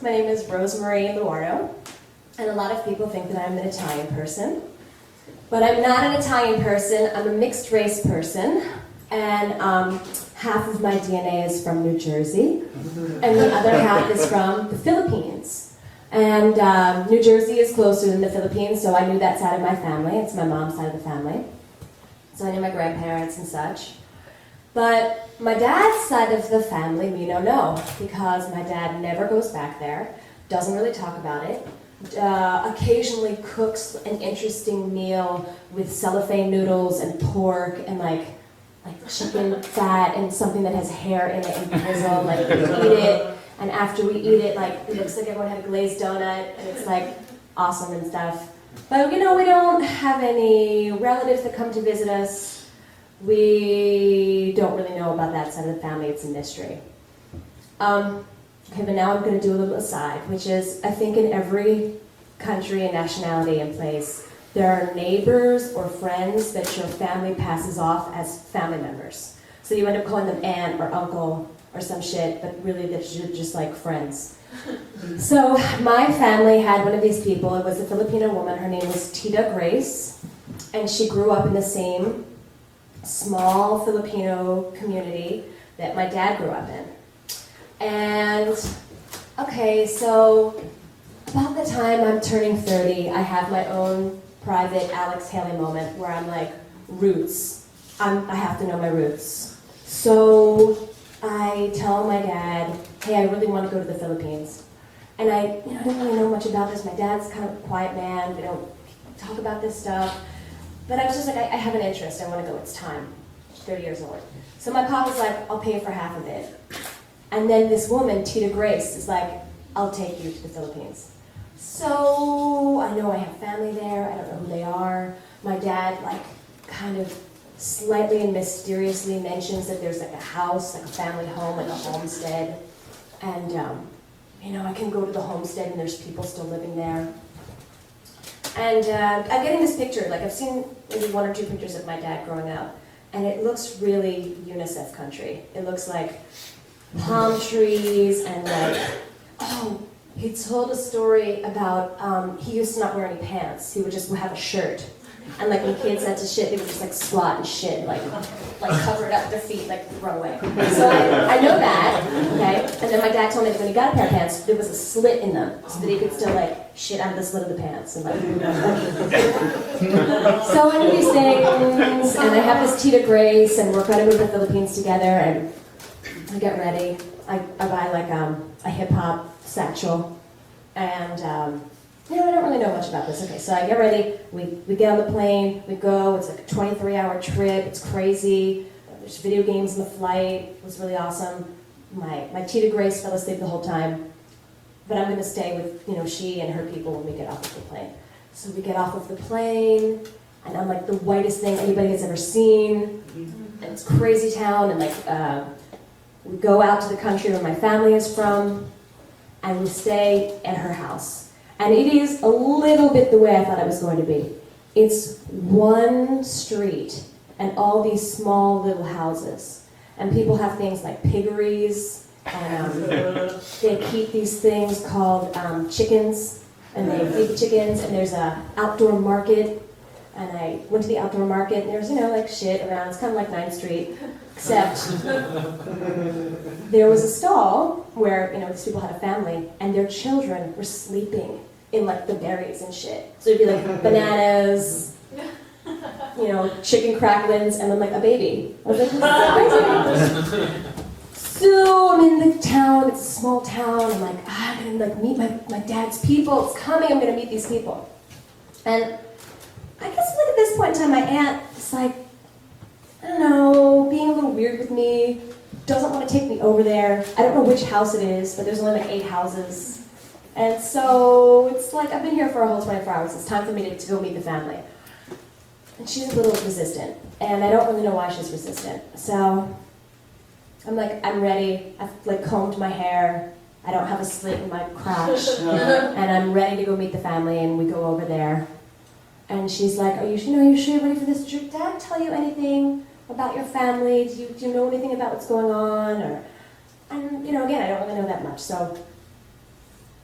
My name is Rosemary Luardo, and a lot of people think that I'm an Italian person. But I'm not an Italian person, I'm a mixed race person, and half of my DNA is from New Jersey, and the other half is from the Philippines. And New Jersey is closer than the Philippines, so I knew that side of my family. It's my mom's side of the family. So I knew my grandparents and such. But my dad's side of the family, we don't know, because my dad never goes back there, doesn't really talk about it, occasionally cooks an interesting meal with cellophane noodles and pork and like chicken fat and something that has hair in it and drizzle, like we eat it, and after we eat it, like it looks like everyone had a glazed donut, and it's like awesome and stuff. But we don't have any relatives that come to visit us. We don't really know about that side of the family, it's a mystery. Okay, but now I'm going to do a little aside, which is, I think in every country and nationality and place, there are neighbors or friends that your family passes off as family members. So you end up calling them aunt or uncle or some shit, but really they're just like friends. So my family had one of these people. It was a Filipino woman. Her name was Tita Grace, and she grew up in the same small Filipino community that my dad grew up in. And, okay, so about the time I'm turning 30, I have my own private Alex Haley moment where I'm like, roots. I have to know my roots. So I tell my dad, hey, I really want to go to the Philippines. And I don't really know much about this. My dad's kind of a quiet man. We don't talk about this stuff. But I was just like, I have an interest. I want to go. It's time. 30 years old. So my pop was like, I'll pay for half of it. And then this woman, Tita Grace, is like, I'll take you to the Philippines. So I know I have family there. I don't know who they are. My dad, like, kind of slightly and mysteriously mentions that there's like a house, like a family home, like a homestead. And, I can go to the homestead and there's people still living there. And I'm getting this picture, like I've seen maybe one or two pictures of my dad growing up, and it looks really UNICEF country. It looks like palm trees and like, he told a story about, he used to not wear any pants. He would just have a shirt. And like when kids had to shit, they would just like squat and shit, like cover it up their feet, like run away. So I know that, okay? And then my dad told me that when he got a pair of pants, there was a slit in them, so that he could still like shit out of the slit of the pants. And like, so I know these things, and I have this Tita Grace, and we're going to move to the Philippines together, and I get ready. I buy like a hip hop satchel, and I don't really know much about this. Okay, so I get ready, we get on the plane, we go, it's like a 23-hour trip, it's crazy, there's video games in the flight, it was really awesome. My Tita Grace fell asleep the whole time, but I'm gonna stay with, she and her people when we get off of the plane. So we get off of the plane, and I'm like the whitest thing anybody has ever seen, and it's crazy town, and like, we go out to the country where my family is from, and we stay at her house. And it is a little bit the way I thought it was going to be. It's one street and all these small little houses. And people have things like piggeries, and they keep these things called chickens, and they feed the chickens, and there's an outdoor market. And I went to the outdoor market, and there's, like shit around. It's kind of like 9th Street, except there was a stall where, these people had a family, and their children were sleeping in like the berries and shit. So it'd be like bananas, chicken cracklings, and then like a baby. I was like, this is crazy. So I'm in the town, it's a small town, I'm like, I'm gonna like meet my dad's people, it's coming, I'm gonna meet these people. And I guess like at this point in time, my aunt is like, I don't know, being a little weird with me, doesn't want to take me over there. I don't know which house it is, but there's only like 8 houses. And so it's like, I've been here for a whole 24 hours. It's time for me to go meet the family. And she's a little resistant. And I don't really know why she's resistant. So I'm like, I'm ready. I've like combed my hair. I don't have a slit in my crotch. And I'm ready to go meet the family, and we go over there. And she's like, are you sure you're ready for this? Did your dad tell you anything about your family? Do you know anything about what's going on? And again, I don't really know that much. So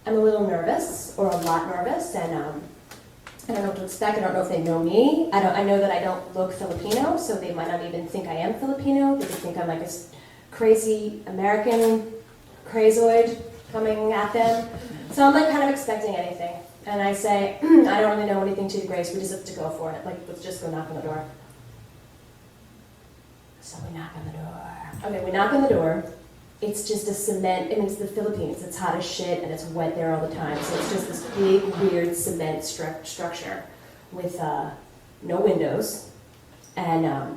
I'm a little nervous, or a lot nervous, and I don't know what to expect. I don't know if they know me. I know that I don't look Filipino, so they might not even think I am Filipino. They just think I'm like a crazy American crazoid coming at them. So I'm like kind of expecting anything. And I say, I don't really know anything to the grace. We just have to go for it. Like, let's just go knock on the door. So we knock on the door. Okay, we knock on the door. It's just a cement, I mean, it's the Philippines. It's hot as shit and it's wet there all the time. So it's just this big, weird cement structure with no windows. And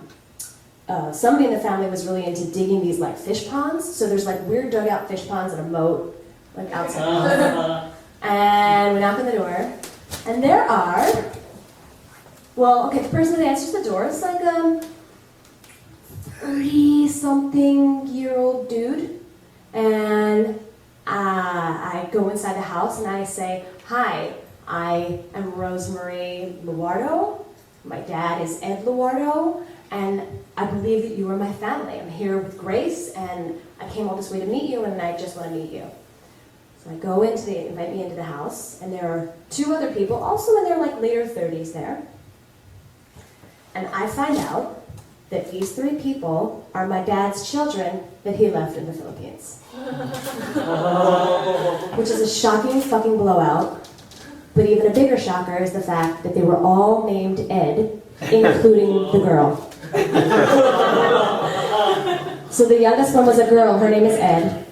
somebody in the family was really into digging these like fish ponds. So there's like weird dugout fish ponds and a moat like outside. And we knock on the door. And there are, well, okay, the person that answers the door is like 30-something-year-old dude, and I go inside the house and I say, "Hi, I am Rosemary Luardo. My dad is Ed Luardo, and I believe that you are my family. I'm here with Grace, and I came all this way to meet you, and I just want to meet you." So I go invite me into the house, and there are 2 other people, also in their like later 30s there, and I find out that these 3 people are my dad's children that he left in the Philippines. Which is a shocking fucking blowout. But even a bigger shocker is the fact that they were all named Ed, including the girl. So the youngest one was a girl, her name is Ed.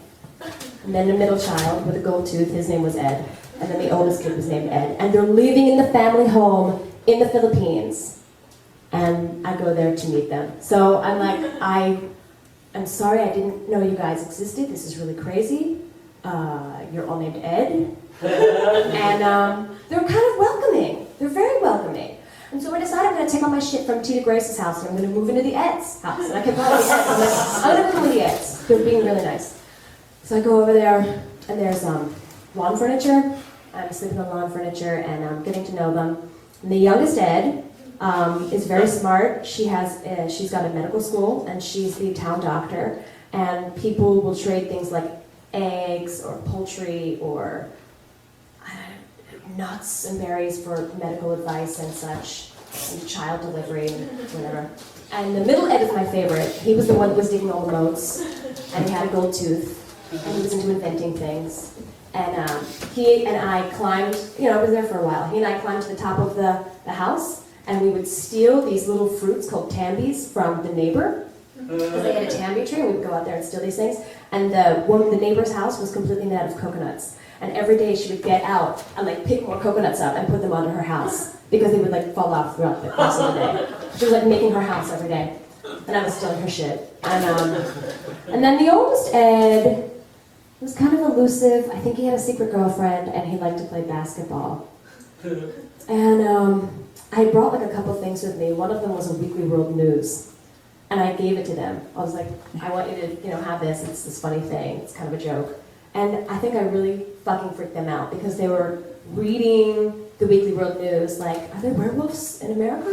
And then the middle child with a gold tooth, his name was Ed. And then the oldest kid was named Ed. And they're living in the family home in the Philippines. And I go there to meet them. So I'm like, I'm sorry, I didn't know you guys existed. This is really crazy. You're all named Ed. And they're kind of welcoming. They're very welcoming. And so I decided I'm going to take all my shit from Tita Grace's house and I'm going to move into the Ed's house. And I kept calling the Ed's. I'm like, I'm going to become the Ed's. They're being really nice. So I go over there, and there's lawn furniture. I'm sleeping on lawn furniture, and I'm getting to know them. And the youngest Ed is very smart. She's got a medical school, and she's the town doctor. And people will trade things like eggs or poultry or nuts and berries for medical advice and such, and child delivery and whatever. And the middle Ed is my favorite. He was the one that was digging all the moats, and he had a gold tooth, and he was into inventing things. And he and I climbed, I was there for a while. He and I climbed to the top of the house, and we would steal these little fruits called tambies from the neighbor, because they had a tambi tree, and we would go out there and steal these things. And the neighbor's house was completely made out of coconuts. And every day she would get out and pick more coconuts up and put them onto her house, because they would fall off throughout the course of the day. She was making her house every day, and I was stealing her shit. And then the oldest Ed was kind of elusive. I think he had a secret girlfriend, and he liked to play basketball. And I brought a couple things with me. One of them was a Weekly World News, and I gave it to them. I was like, I want you to have this. It's this funny thing. It's kind of a joke. And I think I really fucking freaked them out, because they were reading the Weekly World News are there werewolves in America?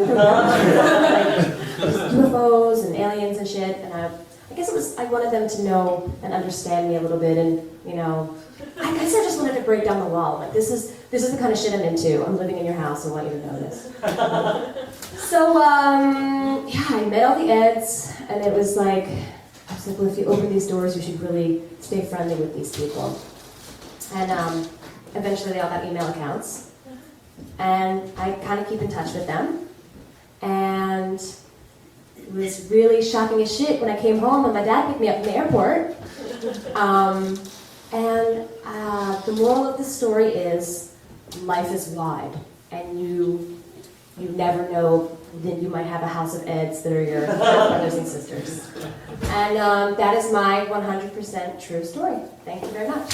UFOs and aliens and shit. And I guess I wanted them to know and understand me a little bit, and I guess I just wanted to break down the wall. This is the kind of shit I'm into. I'm living in your house. I want you to know this. So I met all the Eds, and it was I was like, well, if you open these doors, you should really stay friendly with these people. And eventually they all got email accounts, and I kind of keep in touch with them. And it was really shocking as shit when I came home and my dad picked me up from the airport. The moral of the story is, life is wide, and you never know, then you might have a house of Eds that are your brothers and sisters. And that is my 100% true story. Thank you very much.